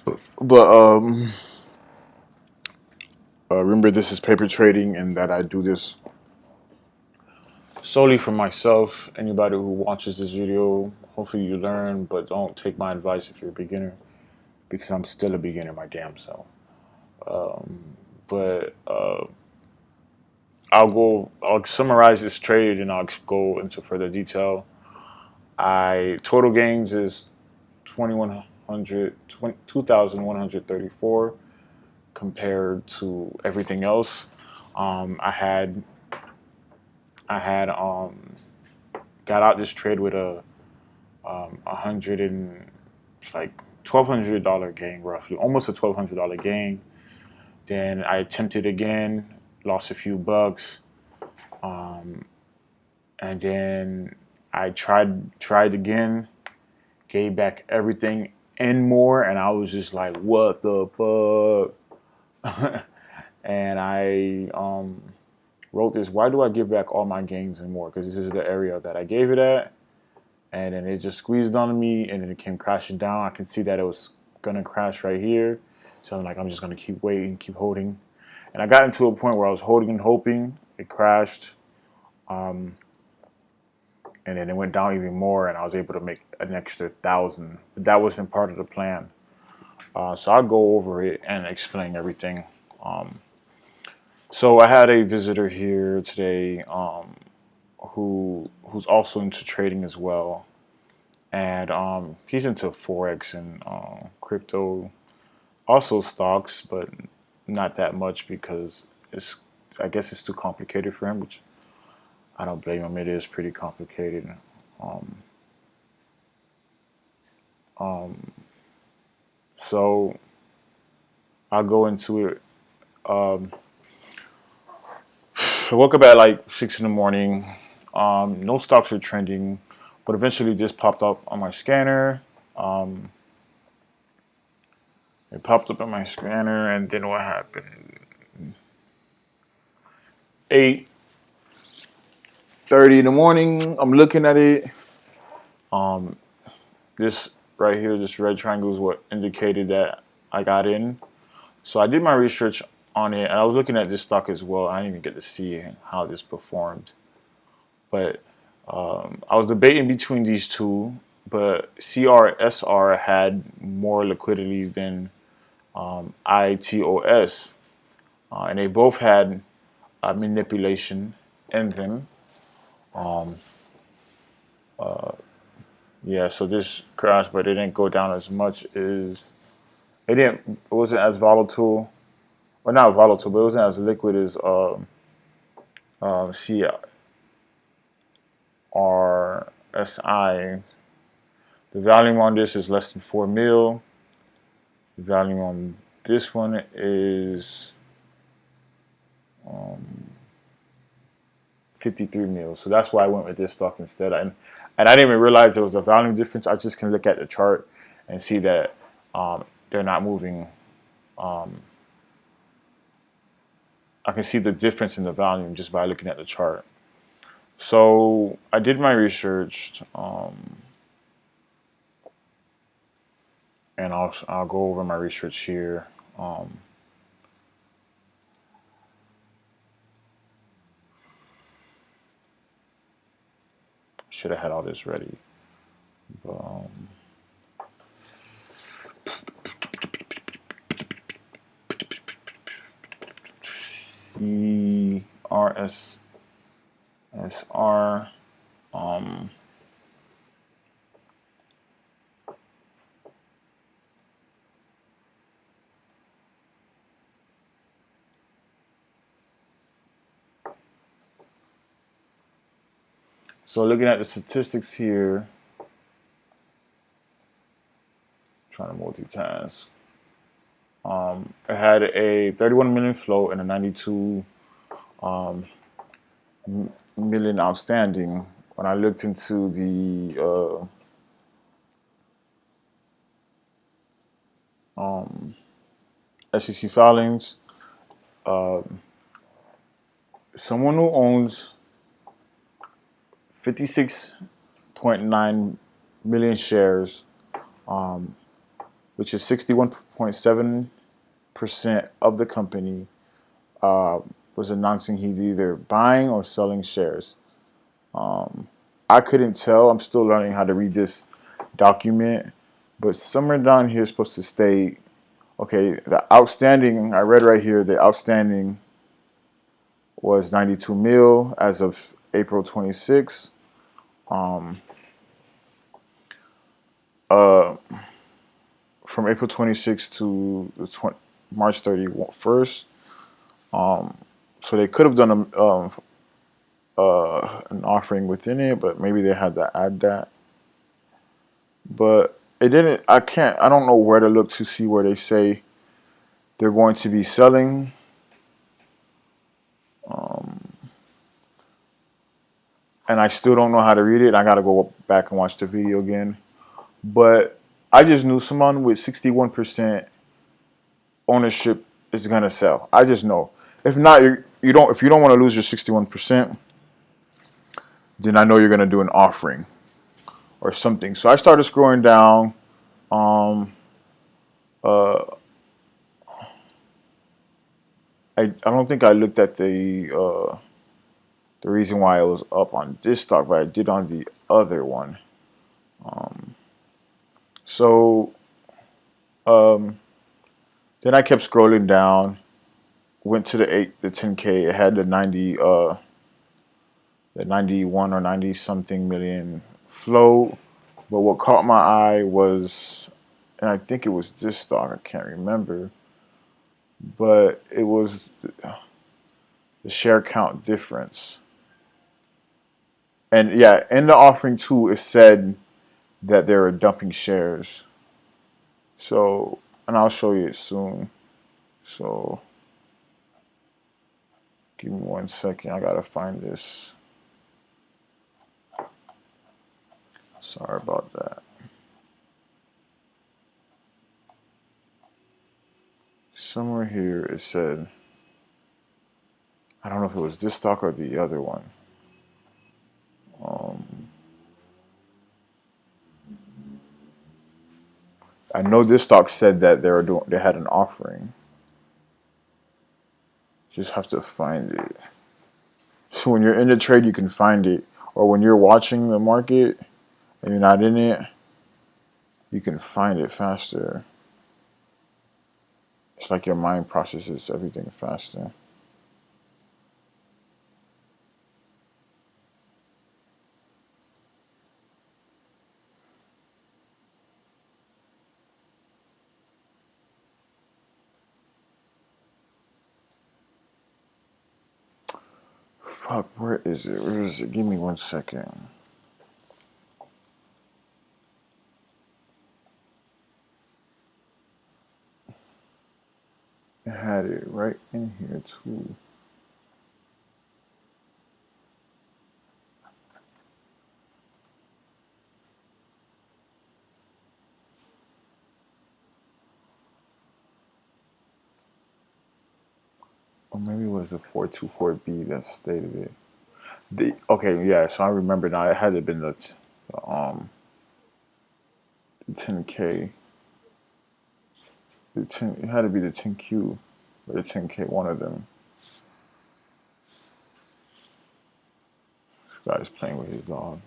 But remember, this is paper trading, and that I do this solely for myself. Anybody who watches this video, hopefully you learn, but don't take my advice if you're a beginner, because I'm still a beginner, my damn self. Um, but I'll summarize this trade and I'll go into further detail. I total gains is 2100, 2,134 compared to everything else. Um, I had I had got out this trade with a hundred and like $1,200 gain roughly, almost a $1,200 gain. Then I attempted again, lost a few bucks, um, and then I tried again, gave back everything and more, and I was just like, what the fuck? And I wrote this. Why do I give back all my gains and more? Because this is the area that I gave it at, and then it just squeezed on me, and then it came crashing down. I can see that it was gonna crash right here, so I'm like, I'm just gonna keep waiting, keep holding, and I got into a point where I was holding and hoping. It crashed, um, and then it went down even more, and I was able to make an extra 1,000. But that wasn't part of the plan. So I'll go over it and explain everything. Um, so I had a visitor here today, who's also into trading as well, and he's into forex and crypto, also stocks, but not that much because it's I guess it's too complicated for him, which I don't blame him. It is pretty complicated. Um, um, so I'll go into it. Um, I woke up at like 6 in the morning. No stocks were trending, but eventually this popped up on my scanner. Um, it popped up on my scanner, and then what happened? 8:30 in the morning. I'm looking at it. Um, this right here, this red triangle is what indicated that I got in. So I did my research on it, and I was looking at this stock as well. I didn't even get to see how this performed, but I was debating between these two. But crsr had more liquidity than itos, and they both had manipulation in them. Um, uh, yeah, so this crashed, but it didn't go down as much as it didn't. It wasn't as volatile, well, not volatile, but it wasn't as liquid as CRSI. The volume on this is less than 4 mil. The volume on this one is um, 53 mil. So that's why I went with this stock instead. And I didn't even realize there was a volume difference. I just can look at the chart and see that they're not moving. Um, I can see the difference in the volume just by looking at the chart. So I did my research, and I'll go over my research here. Um, should have had all this ready. But, CRSR. Um, so looking at the statistics here, trying to multitask. It had a 31 million float and a 92 um, million outstanding. When I looked into the SEC filings, uh, someone who owns 56.9 million shares, um, which is 61.7% of the company, was announcing he's either buying or selling shares. Um, I couldn't tell. I'm still learning how to read this document, but somewhere down here is supposed to state, okay, the outstanding, I read right here, the outstanding was 92 mil as of April 26th. Um, uh, from April 26th to the March 31st. Um, so they could have done an offering within it, but maybe they had to add that. But it didn't. I can't. I don't know where to look to see where they say they're going to be selling. Um, and I still don't know how to read it. I got to go back and watch the video again. But I just knew someone with 61% ownership is gonna sell. I just know. If not, you don't. If you don't want to lose your 61%, then I know you're gonna do an offering or something. So I started scrolling down. Um, uh, I don't think I looked at the reason why it was up on this stock, but I did on the other one. Um, so um, then I kept scrolling down. Went to the 10K. It had the 91 or 90 something million float. But what caught my eye was, and I think it was this stock. I can't remember, but it was the share count difference. And yeah, in the offering too, it said that they were dumping shares. So, and I'll show you it soon. So, give me 1 second. I gotta find this. Sorry about that. Somewhere here it said, I don't know if it was this stock or the other one. Um, I know this stock said that they had an offering. Just have to find it. So when you're in the trade, you can find it, or when you're watching the market and you're not in it, you can find it faster. It's like your mind processes everything faster. Fuck, where is it? Where is it? Give me 1 second. I had it right in here too. Or maybe it was the 424B that stated it. Okay, yeah, so I remember now. It had to have been the 10K. It had to be the 10Q or the 10K, one of them. This guy's playing with his dog.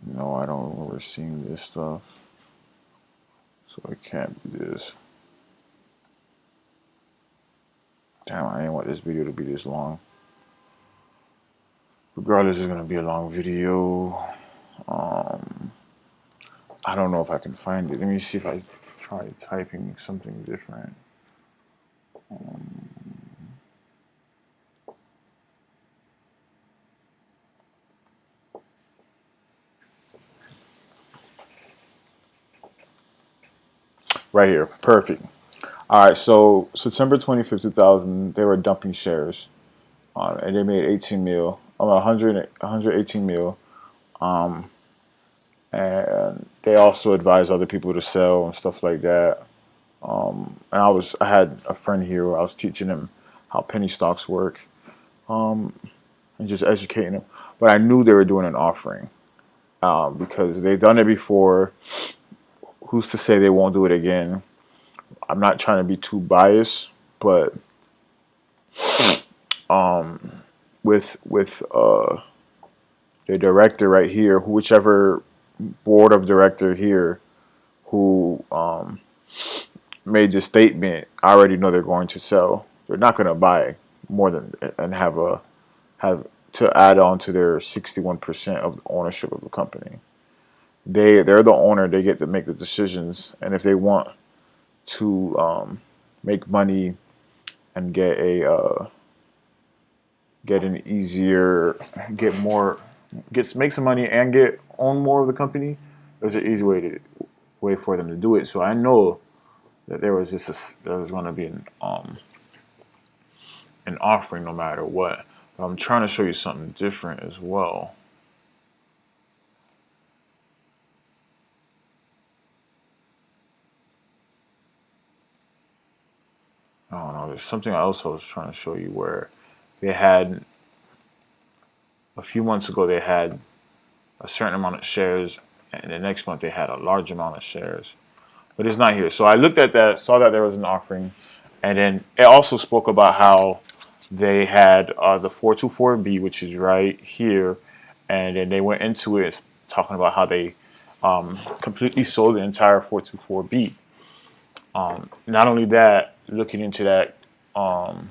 No, I don't remember seeing this stuff. So it can't be this. Damn, I didn't want this video to be this long. Regardless, it's gonna be a long video. Um, I don't know if I can find it. Let me see if I try typing something different. Um, right here, perfect. All right, so September 25th, 2000, they were dumping shares, and they made 18 mil, 118 mil. Um, and they also advised other people to sell and stuff like that. And I had a friend here where I was teaching him how penny stocks work, and just educating him. But I knew they were doing an offering. because they've done it before. Who's to say they won't do it again? I'm not trying to be too biased, but um, with the director right here, whichever board of director here who made the statement, I already know they're going to sell. They're not going to buy more than and have to add on to their 61% of the ownership of the company. They're the owner. They get to make the decisions, and if they want to make money and get an easier, get more, get make some money and get own more of the company, there's an easy way for them to do it. So I know that there was going to be an offering no matter what. But I'm trying to show you something different as well. I don't know. There's something else I was trying to show you where they had a few months ago they had a certain amount of shares, and the next month they had a large amount of shares. But it's not here. So I looked at that, saw that there was an offering, and then it also spoke about how they had the 424B, which is right here, and then they went into it talking about how they completely sold the entire 424B. Not only that, um,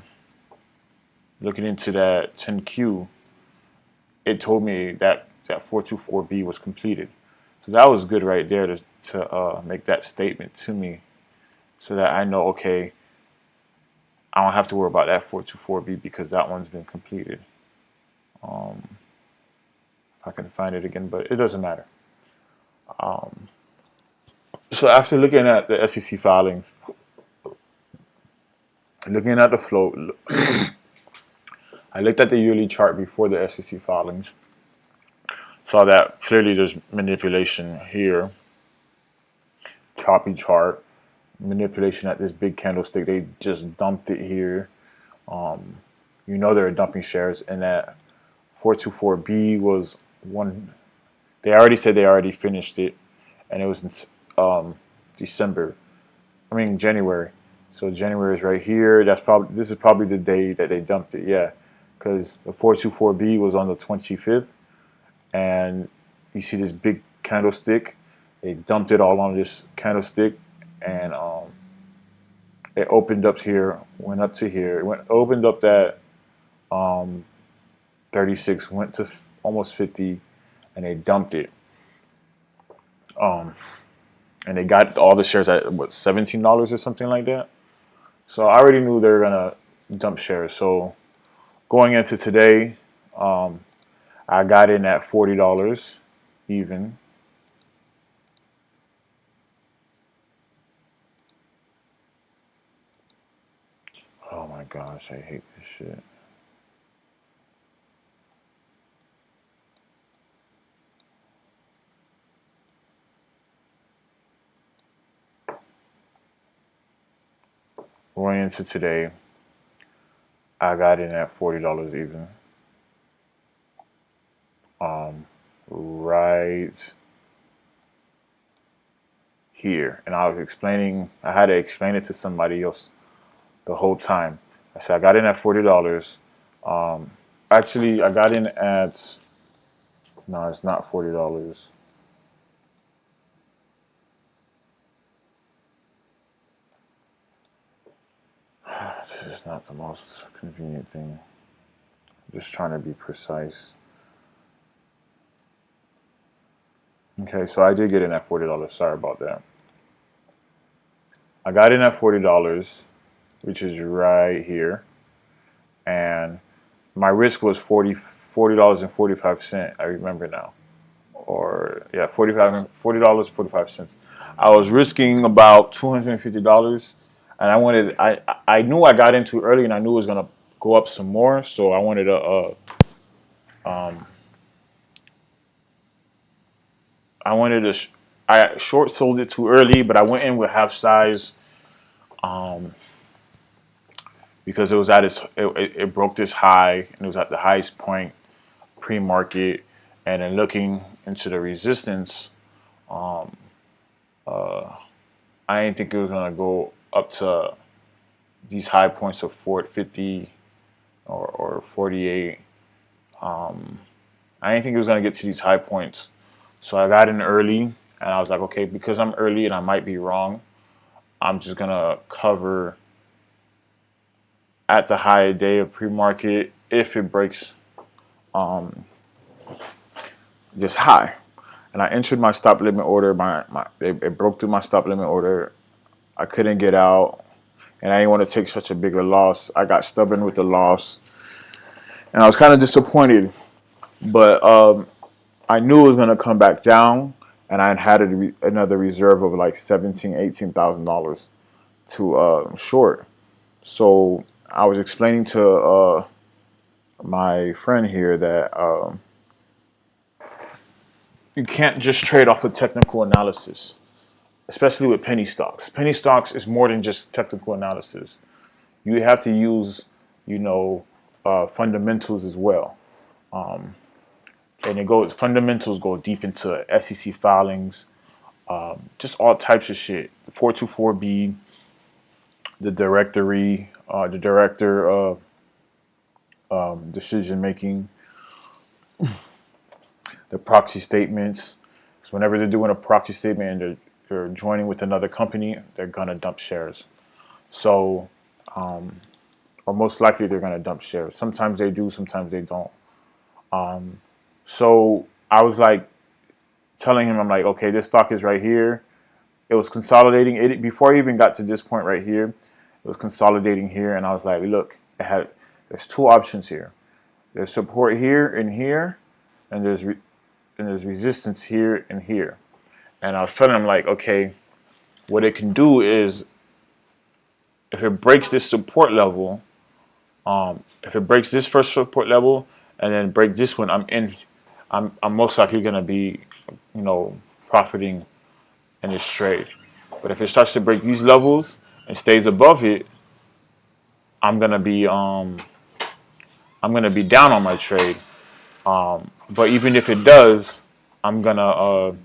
looking into that 10Q, it told me that that 424B was completed. So that was good right there to make that statement to me, so that I know, okay, I don't have to worry about that 424B because that one's been completed. Um, I can find it again, but it doesn't matter. Um, so after looking at the SEC filings, looking at the float, I looked at the yearly chart before the SEC filings, saw that clearly there's manipulation here, choppy chart, manipulation at this big candlestick. They just dumped it here. Um, you know they're dumping shares, and that 424B was one. They already said they already finished it, and it was in December. I mean January. So January is right here. This is probably the day that they dumped it. Yeah, because the 424B was on the 25th, and you see this big candlestick. They dumped it all on this candlestick, and it opened up here, went up to here. Opened up that um, 36, went to almost 50, and they dumped it. Um, and they got all the shares at what, $17 or something like that. So I already knew they were gonna dump shares. So going into today, um, I got in at $40 even. Oh my gosh, I hate this shit. Going into today, I got in at $40 even. Right here, and I was explaining. I had to explain it to somebody else the whole time. I said I got in at $40. Um, Actually, I got in at no, it's not $40. This is not the most convenient thing. I'm just trying to be precise. Okay, so I did get in at $40. Sorry about that. I got in at $40, which is right here, and my risk was $40 and 45 cents. I remember now, or yeah, $40 45 cents. I was risking about $250, and I knew I got into early, and I knew it was gonna go up some more, so I wanted to um I wanted to I short sold it too early, but I went in with half size um because it was at it broke this high, and it was at the highest point pre-market, And then looking into the resistance, um, uh, I didn't think it was gonna go up to these high points of 450 or 48. Um, I didn't think it was gonna get to these high points, so I got in early, and I was like, okay, because I'm early and I might be wrong, I'm just gonna cover at the high day of pre-market if it breaks um, this high. And I entered my stop limit order. It broke through my stop limit order. I couldn't get out, and I didn't want to take such a bigger loss. I got stubborn with the loss, and I was kind of disappointed. But I knew it was gonna come back down, and I had another reserve of like $18,000 to short. So I was explaining to my friend here that you can't just trade off of technical analysis, especially with penny stocks. Penny stocks is more than just technical analysis. You have to use, you know, fundamentals as well. Um, and fundamentals go deep into SEC filings, just all types of shit. 424B, the directory, the director of decision making, the proxy statements. So whenever they're doing a proxy statement and they're joining with another company, they're gonna dump shares. So, or most likely they're gonna dump shares. Sometimes they do, sometimes they don't. Um, so I was like telling him, I'm like, okay, this stock is right here. It was consolidating. It before I even got to this point right here, it was consolidating here, and I was like, look, there's two options here. There's support here and here, and there's resistance here and here. And I was telling him like, okay, what it can do is if it breaks this support level, if it breaks this first support level and then break this one, I'm most likely gonna be, you know, profiting in this trade. But if it starts to break these levels and stays above it, I'm gonna be um I'm gonna be down on my trade. But even if it does, I'm gonna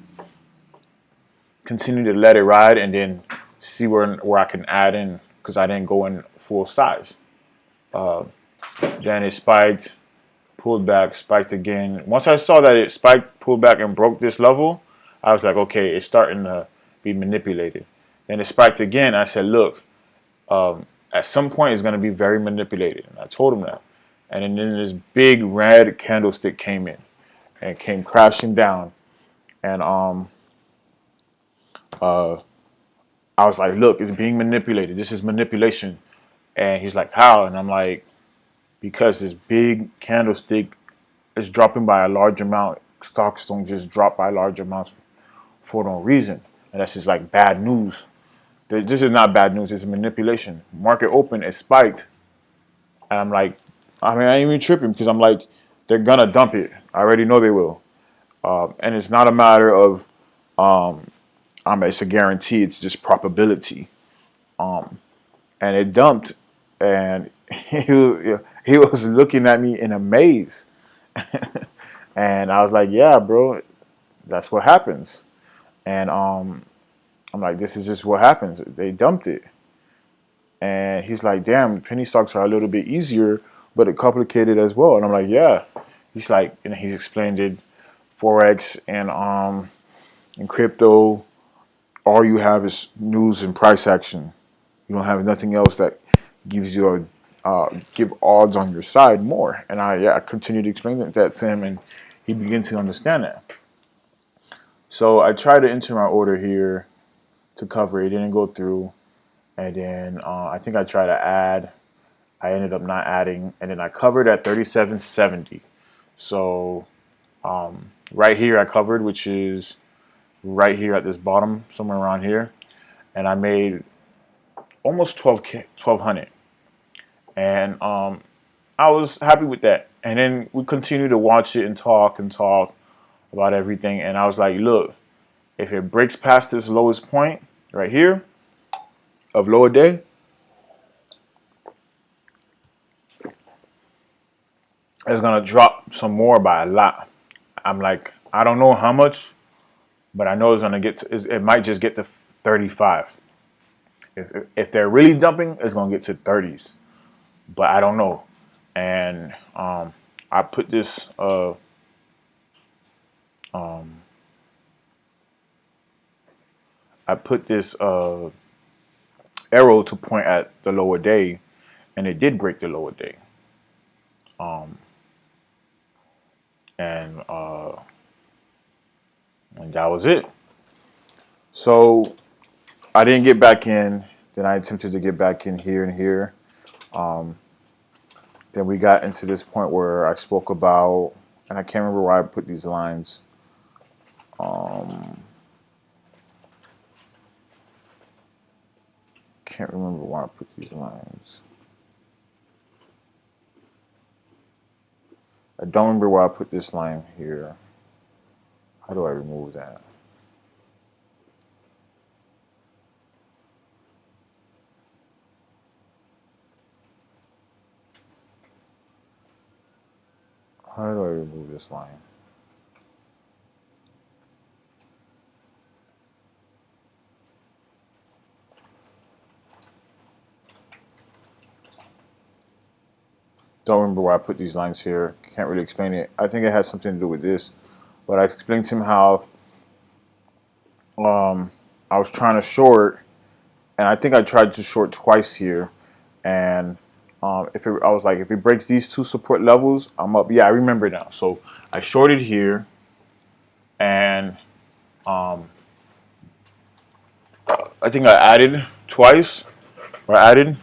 continue to let it ride and then see where I can add in because I didn't go in full size. Uh, then it spiked, pulled back, spiked again. Once I saw that it spiked, pulled back, and broke this level, I was like, okay, it's starting to be manipulated. Then it spiked again. I said, look, at some point it's going to be very manipulated. And I told him that. And then this big red candlestick came in and came crashing down. And uh, I was like, look, it's being manipulated. This is manipulation. And he's like, how? And I'm like, because this big candlestick is dropping by a large amount. Stocks don't just drop by large amounts for no reason. And that's just like bad news. This is not bad news. It's manipulation. Market open, it spiked. And I'm like, I mean, I ain't even tripping because I'm like, they're going to dump it. I already know they will. And it's not a matter of, it's a guarantee. It's just probability. Um, and it dumped. And he was looking at me in a maze. And I was like, yeah, bro, that's what happens. And I'm like, this is just what happens. They dumped it. And he's like, damn, penny stocks are a little bit easier, but it complicated as well. And I'm like, yeah. He's like, and he's explained it, Forex and crypto, all you have is news and price action. You don't have nothing else that gives you give odds on your side more. And I continued to explain that to him, and he began to understand that. So I tried to enter my order here to cover it. It didn't go through. And then I think I tried to add. I ended up not adding. And then I covered at 37.70. So right here I covered, which is right here at this bottom, somewhere around here. And I made almost 1200. And I was happy with that. And then we continued to watch it and talk about everything. And I was like, look, if it breaks past this lowest point right here of lower day, it's gonna drop some more by a lot. I'm like, I don't know how much, but I know it's gonna get to, it might just get to 35. If they're really dumping, it's gonna get to 30s, but I don't know. And I put this um, I put this arrow to point at the lower day, and it did break the lower day. Um, and and that was it. So I didn't get back in. Then I attempted to get back in here and here. Um, then we got into this point where I spoke about, and I can't remember why I put these lines. Um, can't remember why I put these lines. I don't remember why I put this line here. How do I remove that? How do I remove this line? Don't remember why I put these lines here. Can't really explain it. I think it has something to do with this. But I explained to him how I was trying to short, and I think I tried to short twice here. And I was like, if it breaks these two support levels, I'm up. Yeah, I remember now. So I shorted here, and um, I think I added twice, or added,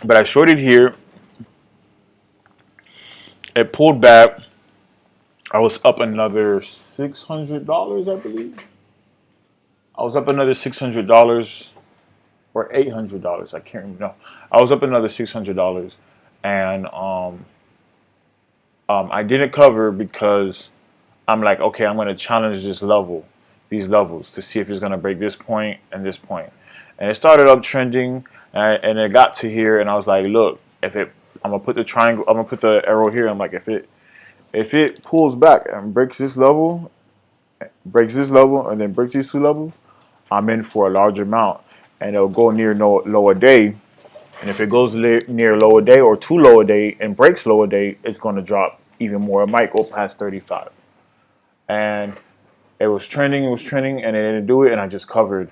but I shorted here. It pulled back. I was up another $600, I believe. I was up another $600 or $800. I can't remember. No, I was up another $600, and I didn't cover because I'm like, okay, I'm gonna challenge these levels to see if it's gonna break this point and this point. And it started up trending, and it got to here, and I was like, look, I'm gonna put the triangle, I'm gonna put the arrow here. I'm like, if it pulls back and breaks this level, and then breaks these two levels, I'm in for a large amount, and it'll go near no lower day. And if it goes near lower day or to lower day and breaks lower day, it's going to drop even more. It might go past 35. And it was trending, and it didn't do it, and I just covered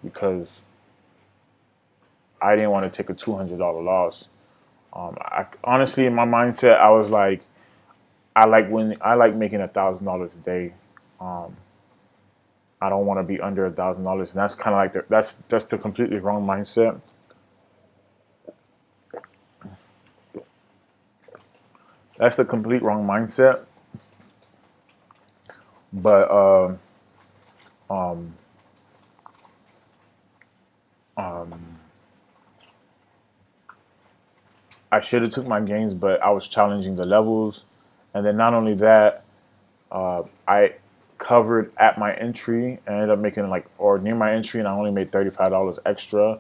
because I didn't want to take a $200 loss. Honestly, in my mindset, I was like, I like making $1,000 a day. Um, I don't want to be under $1,000, and that's kind of like that's the completely wrong mindset. That's the complete wrong mindset. But um, um, I should have took my gains, but I was challenging the levels, and then not only that, I covered at my entry and ended up making like or near my entry, and I only made $35 extra,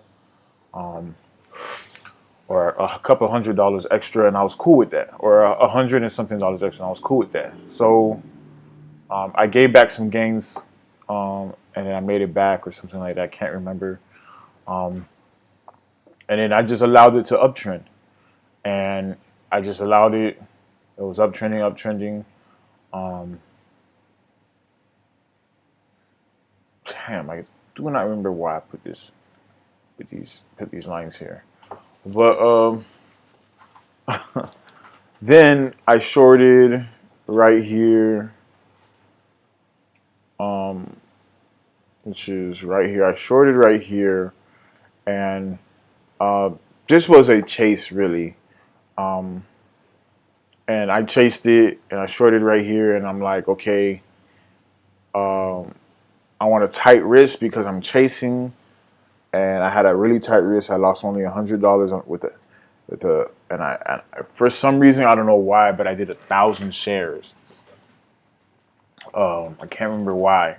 um, or a couple $100 extra, and I was cool with that, or a hundred and something dollars extra, and I was cool with that. So I gave back some gains, and then I made it back or something like that. I can't remember. Um, and then I just allowed it to uptrend, and I just allowed it. It was uptrending, uptrending. Um, damn, I do not remember why I put these lines here. But then I shorted right here, um, which is right here. I shorted right here, and uh, this was a chase really. Um, and I chased it, and I shorted right here, and I'm like, okay, um, I want a tight wrist because I'm chasing, and I had a really tight wrist. I lost only $100 with the, for some reason I don't know why, but I did 1,000 shares. I can't remember why.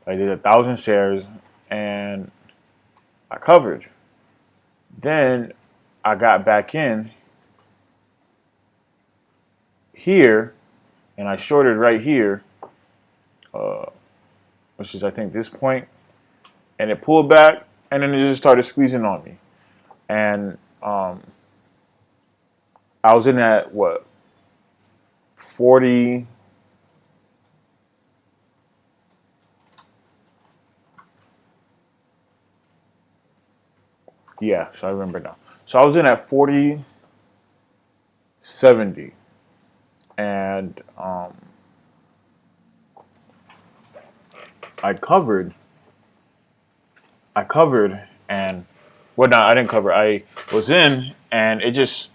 I did 1,000 shares, and I covered. Then I got back in here, and I shorted right here, uh, which is I think this point, and it pulled back, and then it just started squeezing on me, and I was in at what 40. Yeah, so I remember now. So I was in at 40.70, and I covered. I covered, and well, no, I didn't cover. I was in, and it just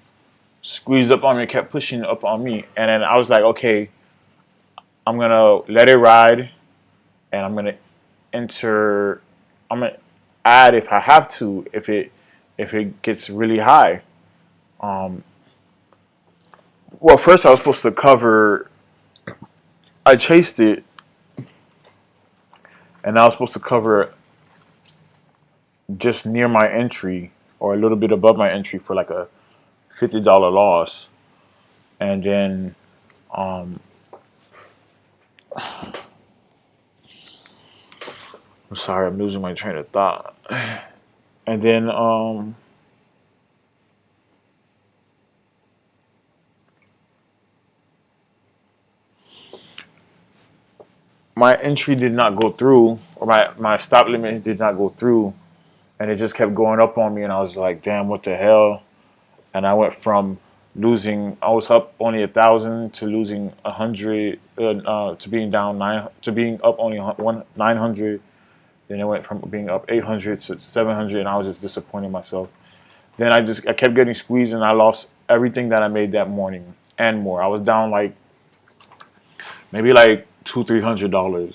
squeezed up on me, kept pushing up on me, and then I was like, okay, I'm gonna let it ride, and I'm gonna enter. I'm gonna add if I have to, if it gets really high. Um, well, first I was supposed to cover. I chased it, and I was supposed to cover just near my entry or a little bit above my entry for like a $50 loss, and then um, I'm sorry, I'm losing my train of thought. And then my entry did not go through, or my stop limit did not go through, and it just kept going up on me, and I was like, damn, what the hell? And I went from losing, I was up only 1,000 to losing 100, to being down nine, to being up only 900. Then it went from being up 800 to 700, and I was just disappointing myself. Then I kept getting squeezed, and I lost everything that I made that morning and more. I was down like maybe like $200-300,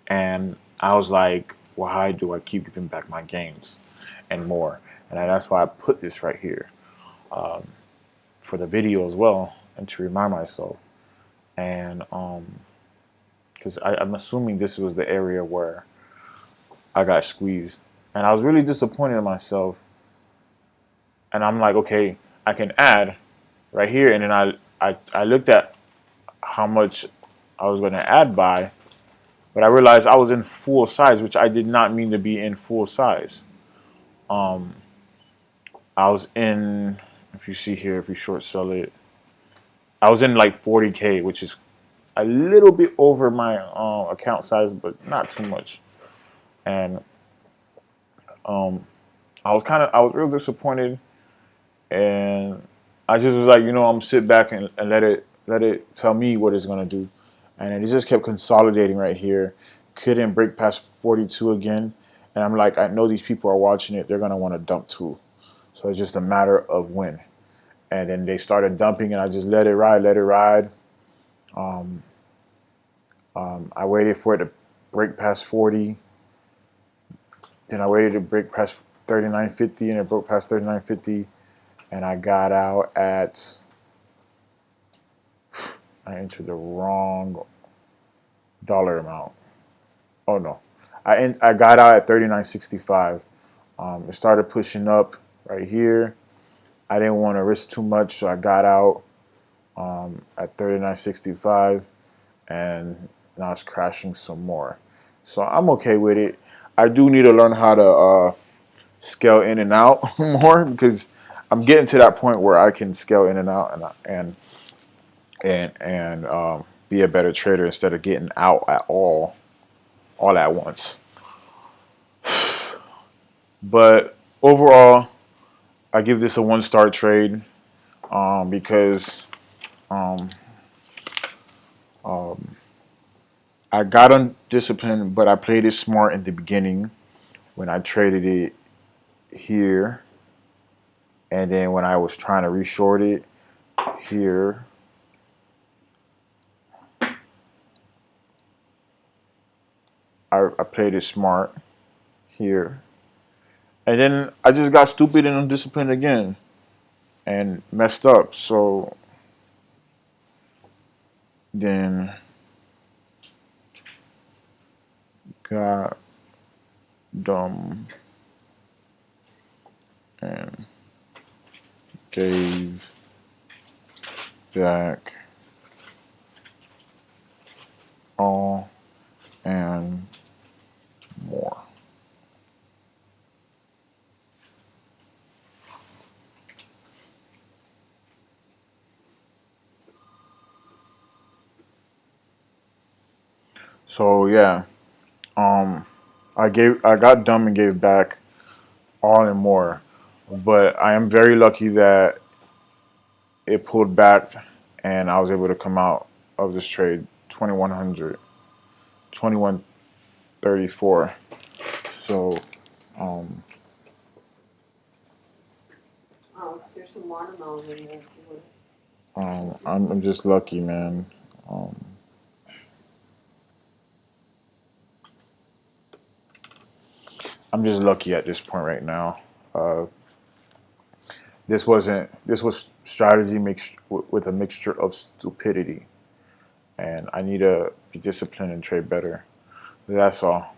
and I was like, why do I keep giving back my gains and more? And that's why I put this right here, um, for the video as well, and to remind myself. And because I'm assuming this was the area where I got squeezed, and I was really disappointed in myself. And I'm like, okay, I can add right here, and then I looked at how much I was going to add by, but I realized I was in full size, which I did not mean to be in full size. Um, I was in, if you see here, if you short sell it, I was in like 40K, which is a little bit over my account size, but not too much. And um, I was real disappointed, and I just was like, I'm sit back and let it tell me what it's gonna do, and it just kept consolidating right here. Couldn't break past 42 again, and I'm like, I know these people are watching it. They're gonna want to dump too, so it's just a matter of when. And then they started dumping, and I just let it ride, let it ride. Um, I waited for it to break past 40. Then I waited to break past 39.50, and it broke past 39.50, and I got out at. I entered the wrong dollar amount. Oh no, I got out at 39.65. It started pushing up right here. I didn't want to risk too much, so I got out at 39.65, and now it's crashing some more. So I'm okay with it. I do need to learn how to scale in and out more, because I'm getting to that point where I can scale in and out and be a better trader instead of getting out at all at once. But overall, I give this a 1-star trade, because um, um, I got undisciplined, but I played it smart in the beginning when I traded it here, and then when I was trying to reshort it here. I played it smart here, and then I just got stupid and undisciplined again and messed up. So then got dumb and gave back So yeah, I got dumb and gave back all and more, but I am very lucky that it pulled back and I was able to come out of this trade 2100, 2134. So um, Oh, there's some watermelon in there. I'm just lucky, man. Um, I'm just lucky at this point right now. Uh, this was strategy mixed with a mixture of stupidity, and I need to be disciplined and trade better. That's all.